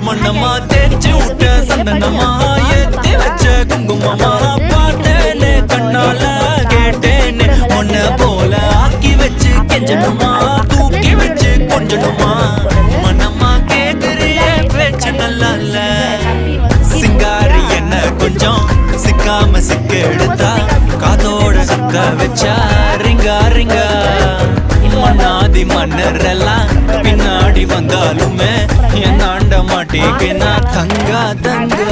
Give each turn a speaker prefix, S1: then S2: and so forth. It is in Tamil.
S1: மண்ணமா தேய்ச்சி விட்ட சந்தனமா ஏத்தி வச்ச குங்குமமா பார்த்தேனே கண்ணால கேட்டேனே உன்னை போல ஆக்கி வச்சு கெஞ்சணுமா தூக்கி வச்சு கொஞ்சணுமா மனமா கேக்குறிய பேச்சு நல்லா இல்ல சிங்காரி என்ன கொஞ்சம் சிக்காம சிக்க எடுத்தா காதோட சுக்க வச்சா ரிங்கா ரிங்கா மன்னாதி மன்னரெல்லாம் பின்னாடி வந்தாலுமே என் ஆண்ட மாட்டேங்க நான் தங்கா தங்கா